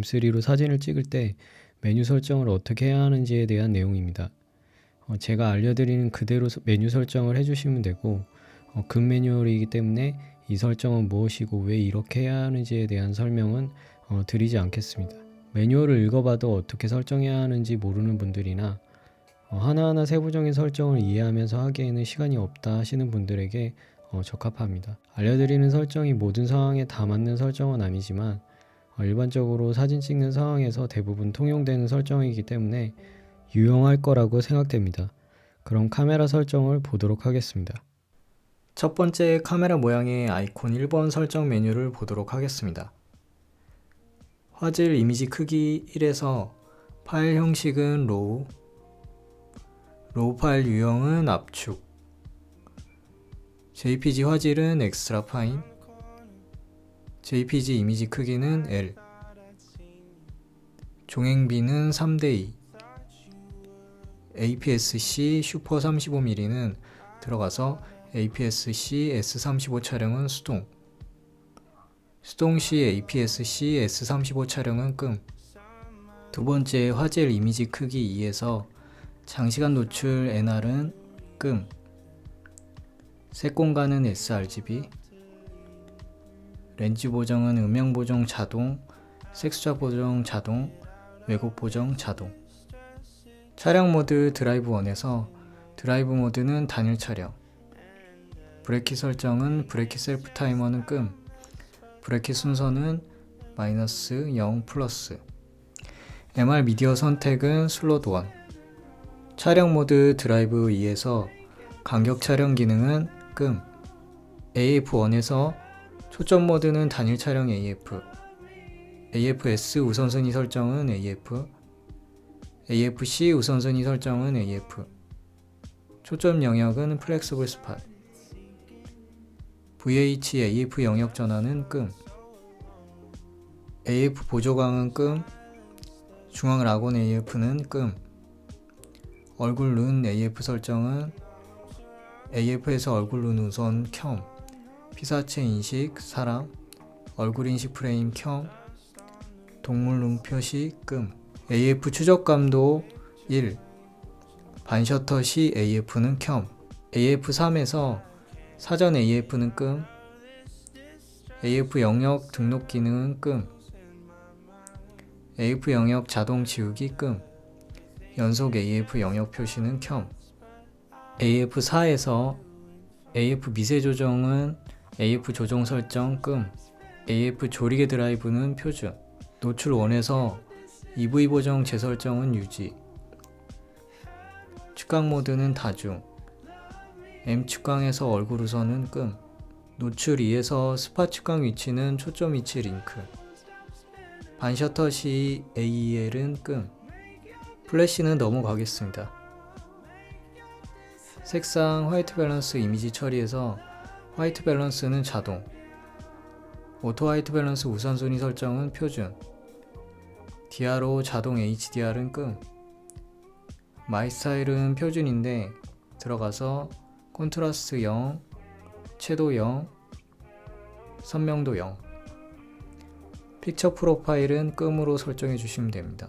M3로 사진을 찍을 때 메뉴 설정을 어떻게 해야 하는지에 대한 내용입니다. 제가 알려드리는 그대로 메뉴 설정을 해주시면 되고 급 매뉴얼이기 때문에 이 설정은 무엇이고 왜 이렇게 해야 하는지에 대한 설명은 드리지 않겠습니다. 매뉴얼을 읽어봐도 어떻게 설정해야 하는지 모르는 분들이나 하나하나 세부적인 설정을 이해하면서 하기에는 시간이 없다 하시는 분들에게 적합합니다. 알려드리는 설정이 모든 상황에 다 맞는 설정은 아니지만 일반적으로 사진 찍는 상황에서 대부분 통용되는 설정이기 때문에 유용할 거라고 생각됩니다. 그럼 카메라 설정을 보도록 하겠습니다. 첫 번째 카메라 모양의 아이콘 1번 설정 메뉴를 보도록 하겠습니다. 화질 이미지 크기 1에서 파일 형식은 로우 파일 유형은 압축, JPG 화질은 엑스트라 파인, JPG 이미지 크기는 L, 종횡비는 3:2, APS-C 슈퍼 35mm는 들어가서 APS-C S35 촬영은 수동, 수동시 APS-C S35 촬영은 끔. 두 번째 화질 이미지 크기 2에서 장시간 노출 NR은 끔, 색 공간은 sRGB, 렌즈 보정은 음영 보정 자동, 색수자 보정 자동, 왜곡 보정 자동. 촬영 모드 드라이브 1에서 드라이브 모드는 단일 촬영, 브레킷 설정은 브레킷 셀프 타이머는 끔, 브레킷 순서는 -0 플러스, MR 미디어 선택은 슬롯 1. 촬영 모드 드라이브 2에서 간격 촬영 기능은 끔, AF1에서 초점 모드는 단일 촬영 AF, AFS 우선순위 설정은 AF, AFC 우선순위 설정은 AF, 초점 영역은 플렉서블 스팟, VH AF 영역 전환은 끔, AF 보조광은 끔, 중앙 락온 AF는 끔, 얼굴 눈 AF 설정은 AF에서 얼굴 눈 우선 켬, 피사체 인식 사람, 얼굴 인식 프레임 켬, 동물 눈 표시 끔. AF 추적 감도 1, 반셔터 시 AF는 켬, AF3에서 사전 AF는 끔, AF 영역 등록 기능은 끔, AF 영역 자동 지우기 끔, 연속 AF 영역 표시는 켬. AF4에서 AF 미세 조정은 AF 조정 설정 끔, AF 조리개 드라이브는 표준, 노출 1에서 EV 보정 재설정은 유지, 측강 모드는 다중, M 측강에서 얼굴 우선은 끔, 노출 2에서 스팟 측강 위치는 초점 위치 링크, 반셔터 시 AEL은 끔, 플래시는 넘어가겠습니다. 색상 화이트 밸런스 이미지 처리에서 화이트 밸런스는 자동, 오토 화이트 밸런스 우선순위 설정은 표준, DRO 자동 HDR은 끔, 마이 스타일은 표준인데 들어가서 콘트라스트 0, 채도 0, 선명도 0, 픽처 프로파일은 끔으로 설정해 주시면 됩니다.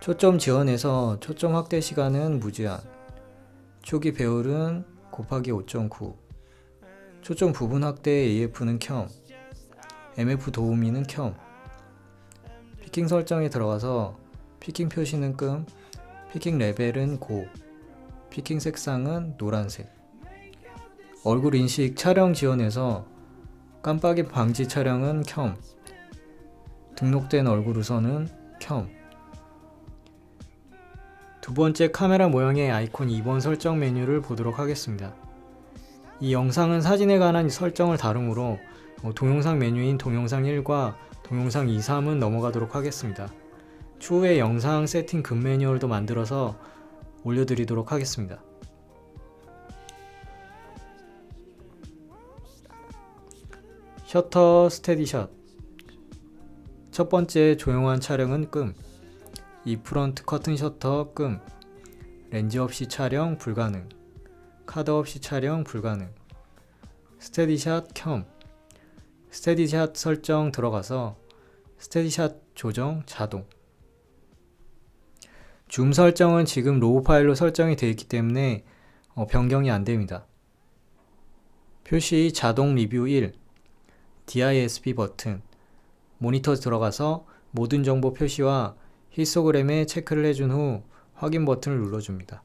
초점 지원에서 초점 확대 시간은 무제한, 초기 배율은 곱하기 5.9, 초점 부분 확대 AF는 켬, MF 도우미는 켬, 피킹 설정에 들어가서 피킹 표시는 끔, 피킹 레벨은 고, 피킹 색상은 노란색, 얼굴 인식 촬영 지원에서 깜빡이 방지 촬영은 켬, 등록된 얼굴 우선은 켬. 두 번째 카메라 모양의 아이콘 2번 설정 메뉴를 보도록 하겠습니다. 이 영상은 사진에 관한 설정을 다루므로 동영상 메뉴인 동영상 1과 동영상 2, 3은 넘어가도록 하겠습니다. 추후에 영상 세팅 급 매뉴얼도 만들어서 올려드리도록 하겠습니다. 셔터 스테디샷. 첫 번째 조용한 촬영은 끔, 이 프런트 커튼 셔터 끔, 렌즈 없이 촬영 불가능, 카드 없이 촬영 불가능, 스테디샷 켬. 스테디샷 설정 들어가서 스테디샷 조정 자동. 줌 설정은 지금 로우 파일로 설정이 되어 있기 때문에 변경이 안됩니다. 표시 자동 리뷰 1, DISP 버튼, 모니터 들어가서 모든 정보 표시와 히스토그램에 체크를 해준 후 확인 버튼을 눌러줍니다.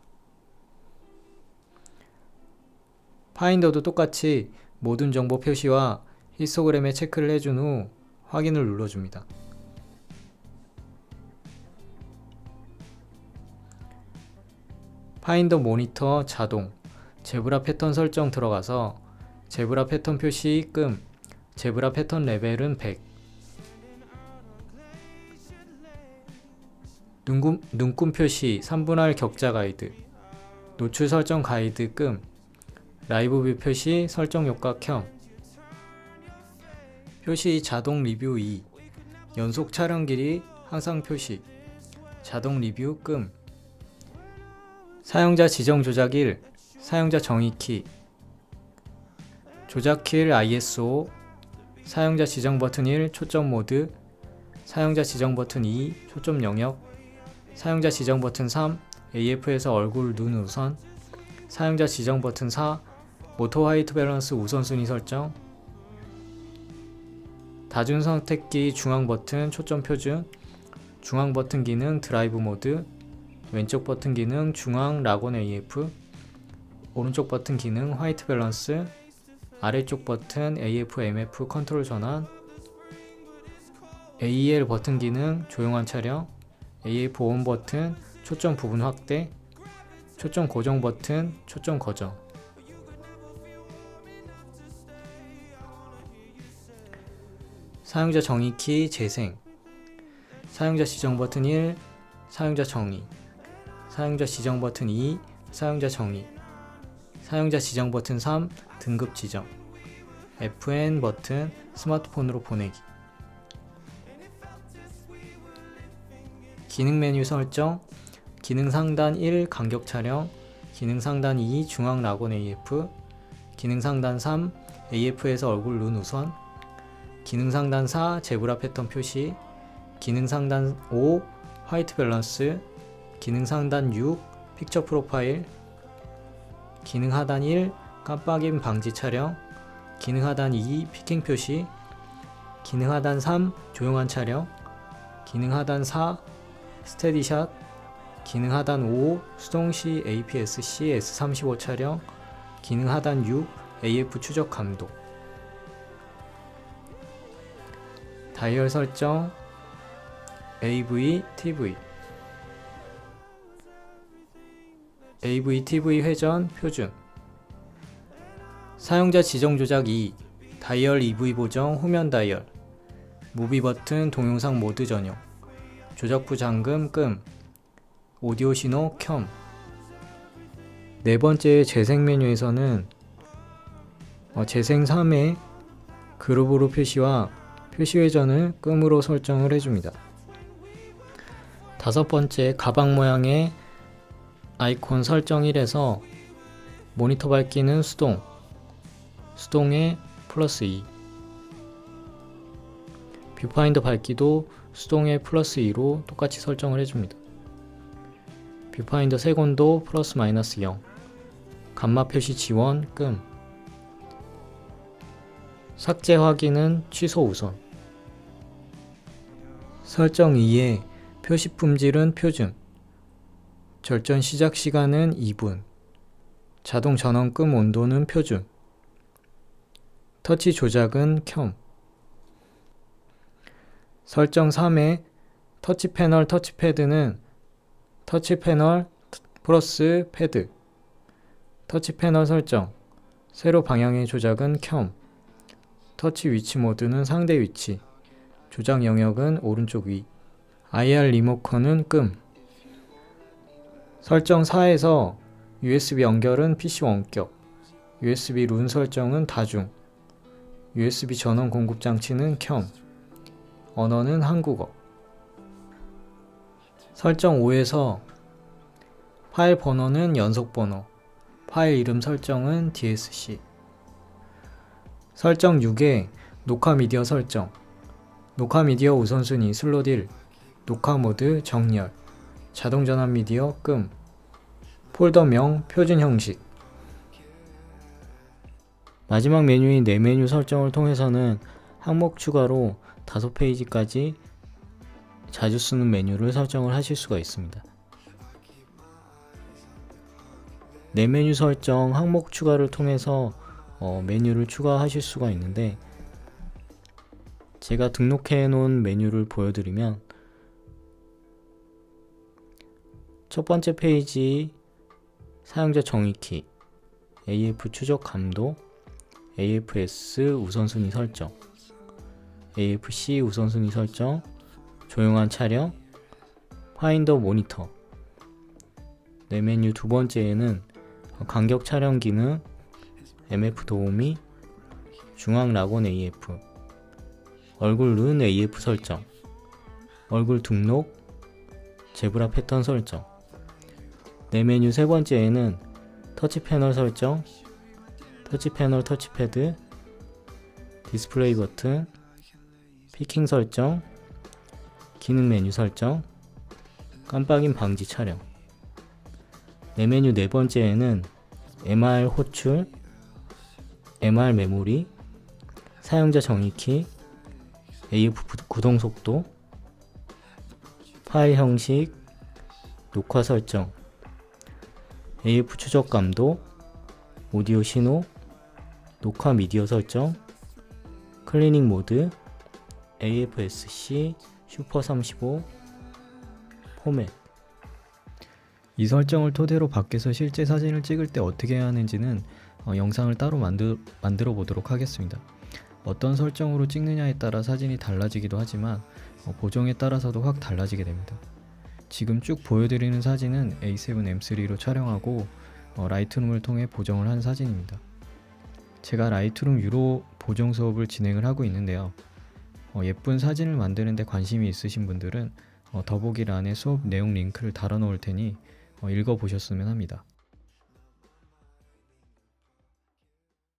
파인더도 똑같이 모든 정보 표시와 히스토그램에 체크를 해준 후 확인을 눌러줍니다. 파인더 모니터 자동, 제브라 패턴 설정 들어가서 제브라 패턴 표시 끔, 제브라 패턴 레벨은 100, 눈금 표시 3분할 격자 가이드, 노출 설정 가이드 끔, 라이브 뷰 표시 설정 효과 켬, 표시 자동 리뷰 2, 연속 촬영 길이 항상 표시, 자동 리뷰 끔, 사용자 지정 조작 1, 사용자 정의 키, 조작 킬 ISO, 사용자 지정 버튼 1, 초점 모드, 사용자 지정 버튼 2, 초점 영역, 사용자 지정 버튼 3, AF에서 얼굴 눈 우선, 사용자 지정 버튼 4, 오토 화이트 밸런스 우선순위 설정, 다중 선택기 중앙 버튼 초점 표준, 중앙 버튼 기능 드라이브 모드, 왼쪽 버튼 기능 중앙 락온 AF, 오른쪽 버튼 기능 화이트 밸런스, 아래쪽 버튼 AF MF 컨트롤 전환, AEL 버튼 기능 조용한 촬영, AF 온 버튼 초점 부분 확대, 초점 고정 버튼 초점 고정. 사용자 정의 키 재생, 사용자 지정 버튼 1, 사용자 정의, 사용자 지정 버튼 2, 사용자 정의, 사용자 지정 버튼 3, 등급 지정, FN 버튼 스마트폰으로 보내기. 기능 메뉴 설정, 기능 상단 1 간격 촬영, 기능 상단 2 중앙 락온 AF, 기능 상단 3 AF에서 얼굴 눈 우선, 기능 상단 4 제브라 패턴 표시, 기능 상단 5 화이트 밸런스, 기능 상단 6 픽처 프로파일, 기능 하단 1 깜빡임 방지 촬영, 기능 하단 2 피킹 표시, 기능 하단 3 조용한 촬영, 기능 하단 4 스테디샷, 기능 하단 5 수동시 APS-C S35 촬영, 기능 하단 6 AF 추적 감독. 다이얼 설정 AV, TV, AV, TV 회전 표준, 사용자 지정 조작 2, 다이얼 EV 보정 후면 다이얼, 무비 버튼 동영상 모드 전용, 조작부 잠금 끔, 오디오 신호 켬. 네 번째 재생 메뉴에서는 재생 3의 그룹으로 표시와 표시 회전을 끔으로 설정을 해줍니다. 다섯 번째 가방 모양의 아이콘 설정 1에서 모니터 밝기는 수동에 플러스 2, 뷰파인더 밝기도 수동에 플러스 2로 똑같이 설정을 해줍니다. 뷰파인더 색온도 플러스 마이너스 0, 감마 표시 지원 끔, 삭제 확인은 취소 우선. 설정 2에 표시 품질은 표준, 절전 시작 시간은 2분, 자동 전원 끔 온도는 표준, 터치 조작은 켬. 설정 3에 터치 패널 터치패드는 터치 패널 플러스 패드, 터치 패널 설정, 세로 방향의 조작은 켬, 터치 위치 모드는 상대 위치, 조작 영역은 오른쪽 위, IR 리모컨은 끔. 설정 4에서 USB 연결은 PC 원격, USB 룬 설정은 다중, USB 전원 공급 장치는 켬, 언어는 한국어. 설정 5에서 파일 번호는 연속 번호, 파일 이름 설정은 DSC. 설정 6에 녹화 미디어 설정, 녹화 미디어 우선순위 슬롯 1, 녹화 모드 정렬, 자동 전환 미디어 끔, 폴더명 표준 형식. 마지막 메뉴인 내 메뉴 설정을 통해서는 항목 추가로 5페이지까지 자주 쓰는 메뉴를 설정을 하실 수가 있습니다. 내 메뉴 설정 항목 추가를 통해서 메뉴를 추가하실 수가 있는데, 제가 등록해 놓은 메뉴를 보여드리면 첫 번째 페이지 사용자 정의키, AF 추적 감도, AFS 우선순위 설정, AFC 우선순위 설정, 조용한 촬영, 파인더 모니터. 내 메뉴 두 번째에는 간격 촬영 기능, MF 도우미, 중앙 락온 AF, 얼굴 룬 AF 설정, 얼굴 등록, 제브라 패턴 설정. 내 메뉴 세 번째에는 터치 패널 설정, 터치 패널 터치패드, 디스플레이 버튼, 피킹 설정, 기능 메뉴 설정, 깜빡임 방지 촬영. 내 메뉴 네 번째에는 MR 호출, MR 메모리, 사용자 정의키, AF 구동 속도, 파일 형식, 녹화 설정, AF 추적 감도, 오디오 신호, 녹화 미디어 설정, 클리닝 모드, AFSC, 슈퍼 35, 포맷. 이 설정을 토대로 밖에서 실제 사진을 찍을 때 어떻게 해야 하는지는 영상을 따로 만들어 보도록 하겠습니다. 어떤 설정으로 찍느냐에 따라 사진이 달라지기도 하지만 보정에 따라서도 확 달라지게 됩니다. 지금 쭉 보여드리는 사진은 A7M3로 촬영하고 라이트룸을 통해 보정을 한 사진입니다. 제가 라이트룸 유로 보정 수업을 진행을 하고 있는데요. 예쁜 사진을 만드는 데 관심이 있으신 분들은 더보기란에 수업 내용 링크를 달아 놓을 테니 읽어보셨으면 합니다.